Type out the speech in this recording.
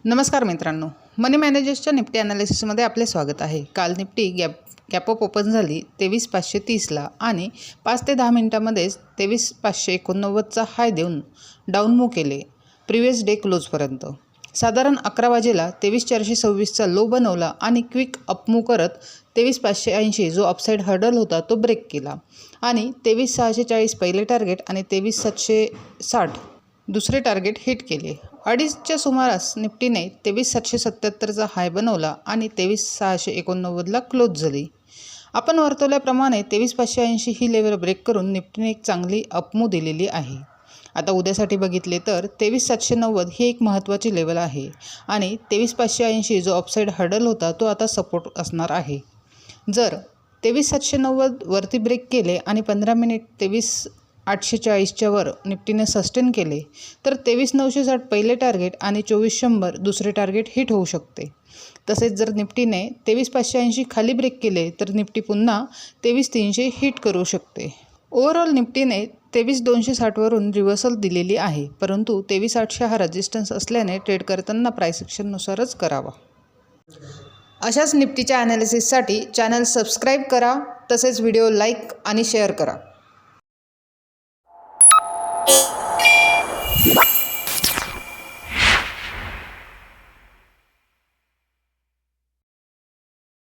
नमस्कार मित्रांनो, मनी मॅनेजर्सच्या निफ्टी ॲनालिसिसमध्ये आपले स्वागत आहे। काल निफ्टी गॅप अप ओपन झाली 23,530ला आणि 5 ते 10 मिनिटांमध्येच 23,589चा हाय देऊन डाऊन मूव्ह केले प्रिव्हियस डे क्लोजपर्यंत। साधारण 11 वाजेला 23,426चा लो बनवला आणि क्विक अप मूव्ह करत 23,580 जो अपसाईड हर्डल होता तो ब्रेक केला आणि 23,640 पहिले टार्गेट आणि 23,760 दुसरे टार्गेट हिट केले। 2:30च्या सुमारास निफ्टीने 23,777चा हाय बनवला आणि 23,689ला क्लोज झाली। आपण वर्तवल्याप्रमाणे 23,580 ही लेवल ब्रेक करून निफ्टीने एक चांगली अपमूव्ह दिलेली आहे। आता उद्यासाठी बघितले तर 23,790 ही एक महत्त्वाची लेवल आहे आणि 23,580 जो अपसाईड हर्डल होता तो आता सपोर्ट असणार आहे। जर 23,790 वरती ब्रेक केले आणि 15 मिनिट 23,840च्या वर निफ्टीने सस्टेन केले तर 23,960 पहिले टार्गेट आणि 24,100 दुसरे टार्गेट हिट होऊ शकते। तसेच जर निफ्टीने 23,580 खाली ब्रेक केले तर निफ्टी पुन्हा 23,300 हिट करू शकते। ओव्हरऑल निफ्टीने 23,260 वरून रिव्हर्सल दिलेली आहे, परंतु 23,800 हा रेजिस्टन्स असल्याने ट्रेड करताना प्राइस ॲक्शननुसारच करावा। अशाच निफ्टीच्या ॲनालिसिससाठी चॅनल सबस्क्राईब करा, तसेच व्हिडिओ लाईक आणि शेअर करा।